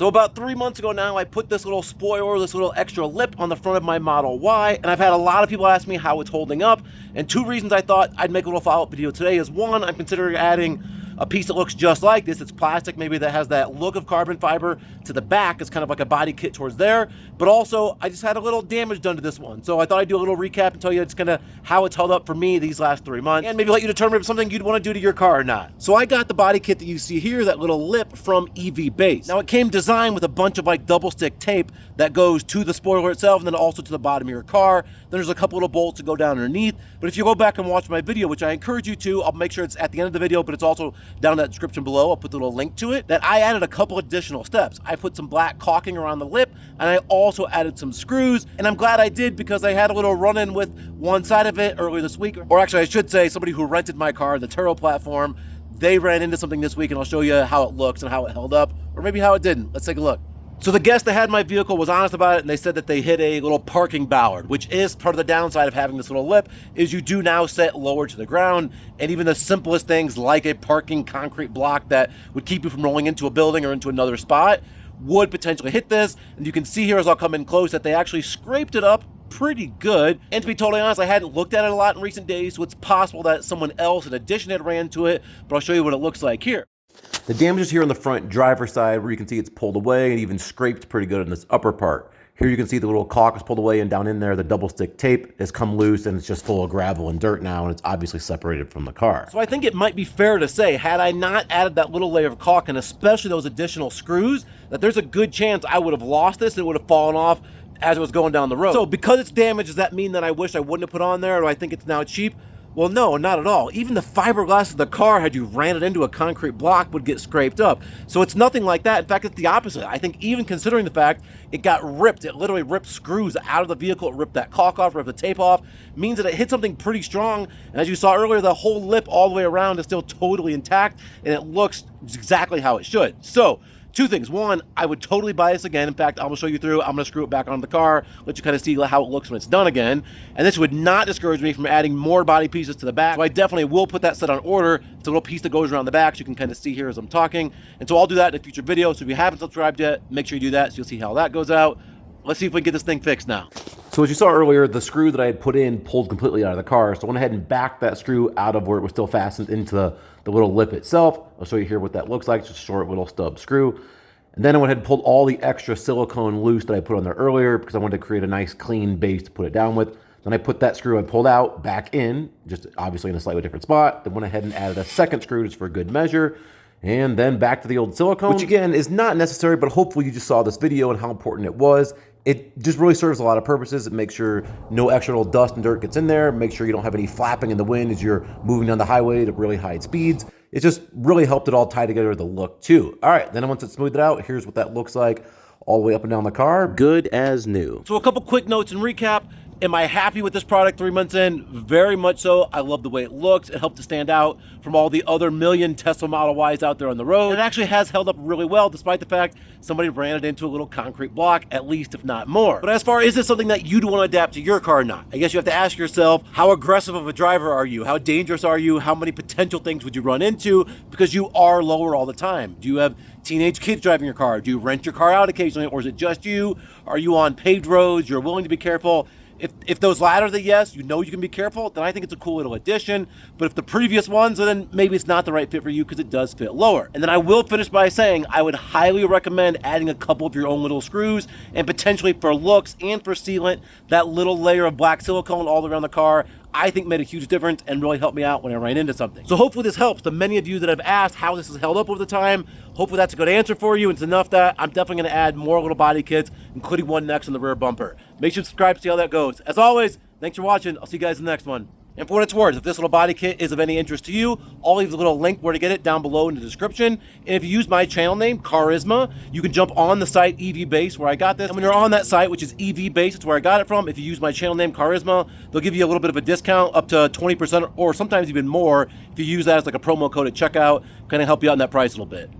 So about 3 months ago now, I put this little spoiler, this little extra lip on the front of my Model Y, and I've had a lot of people ask me how it's holding up, and 2 reasons I thought I'd make a little follow-up video today is, 1, I'm considering adding a piece that looks just like this. It's plastic, maybe that has that look of carbon fiber to the back. It's kind of like a body kit towards there. But also, I just had a little damage done to this one. So I thought I'd do a little recap and tell you it's kind of how it's held up for me these last 3 months. And maybe let you determine if it's something you'd want to do to your car or not. So I got the body kit that you see here, that little lip from EV Base. Now it came designed with a bunch of like double stick tape that goes to the spoiler itself and then also to the bottom of your car. Then there's a couple little bolts that go down underneath. But if you go back and watch my video, which I encourage you to, I'll make sure it's at the end of the video, but it's also down in that description below. I'll put the little link to it, that I added a couple additional steps. I put some black caulking around the lip, and I also added some screws, and I'm glad I did because I had a little run-in with one side of it earlier this week. Or actually, I should say, somebody who rented my car, the Tare platform, they ran into something this week, and I'll show you how it looks and how it held up, or maybe how it didn't. Let's take a look. So the guest that had my vehicle was honest about it, and they said that they hit a little parking bollard, which is part of the downside of having this little lip, is you do now set lower to the ground, and even the simplest things like a parking concrete block that would keep you from rolling into a building or into another spot would potentially hit this. And you can see here as I'll come in close that they actually scraped it up pretty good. And to be totally honest, I hadn't looked at it a lot in recent days, so it's possible that someone else in addition had ran to it, but I'll show you what it looks like here. The damage is here on the front driver's side where you can see it's pulled away and even scraped pretty good in this upper part. Here you can see the little caulk is pulled away, and down in there the double stick tape has come loose and it's just full of gravel and dirt now, and it's obviously separated from the car. So I think it might be fair to say, had I not added that little layer of caulk and especially those additional screws, that there's a good chance I would have lost this and it would have fallen off as it was going down the road. So because it's damaged, does that mean that I wish I wouldn't have put on there, or do I think it's now cheap? Well, no, not at all. Even the fiberglass of the car, had you ran it into a concrete block, would get scraped up. So it's nothing like that. In fact, it's the opposite. I think even considering the fact it got ripped, it literally ripped screws out of the vehicle, it ripped that caulk off, ripped the tape off, means that it hit something pretty strong. And as you saw earlier, the whole lip all the way around is still totally intact, and it looks exactly how it should. So 2 things. 1, I would totally buy this again. In fact, I'm going to show you through. I'm going to screw it back on the car, let you kind of see how it looks when it's done again. And this would not discourage me from adding more body pieces to the back. So I definitely will put that set on order. It's a little piece that goes around the back, so you can kind of see here as I'm talking. And so I'll do that in a future video. So if you haven't subscribed yet, make sure you do that so you'll see how that goes out. Let's see if we can get this thing fixed now. So as you saw earlier, the screw that I had put in pulled completely out of the car. So I went ahead and backed that screw out of where it was still fastened into the little lip itself. I'll show you here what that looks like. It's just a short little stub screw. And then I went ahead and pulled all the extra silicone loose that I put on there earlier because I wanted to create a nice clean base to put it down with. Then I put that screw I pulled out back in, just obviously in a slightly different spot. Then went ahead and added a second screw just for good measure. And then back to the old silicone, which again is not necessary, but hopefully you just saw this video and how important it was. It just really serves a lot of purposes. It makes sure no extra little dust and dirt gets in there. Make sure you don't have any flapping in the wind as you're moving down the highway at really high speeds. It just really helped it all tie together the look too. All right, then once it's smoothed out, here's what that looks like all the way up and down the car. Good as new. So a couple quick notes and recap. Am I happy with this product 3 months in? Very much so. I love the way it looks. It helped to stand out from all the other million Tesla Model Ys out there on the road. And it actually has held up really well, despite the fact somebody ran it into a little concrete block, at least if not more. But as far as, is this something that you'd want to adapt to your car or not? I guess you have to ask yourself, how aggressive of a driver are you? How dangerous are you? How many potential things would you run into? Because you are lower all the time. Do you have teenage kids driving your car? Do you rent your car out occasionally, or is it just you? Are you on paved roads? You're willing to be careful? If those latter are the yes, you know you can be careful, then I think it's a cool little addition. But if the previous ones, then maybe it's not the right fit for you because it does fit lower. And then I will finish by saying I would highly recommend adding a couple of your own little screws, and potentially for looks and for sealant, that little layer of black silicone all around the car, I think made a huge difference and really helped me out when I ran into something. So hopefully this helps. The many of you that have asked how this has held up over the time, hopefully that's a good answer for you. It's enough that I'm definitely gonna add more little body kits, including one next on the rear bumper. Make sure to subscribe to see how that goes. As always, thanks for watching. I'll see you guys in the next one. And for what it's worth, if this little body kit is of any interest to you, I'll leave the little link where to get it down below in the description. And if you use my channel name, Carisma, you can jump on the site EV Base where I got this. And when you're on that site, which is EV Base, it's where I got it from, if you use my channel name, Carisma, they'll give you a little bit of a discount, up to 20% or sometimes even more if you use that as like a promo code at checkout, kind of help you out in that price a little bit.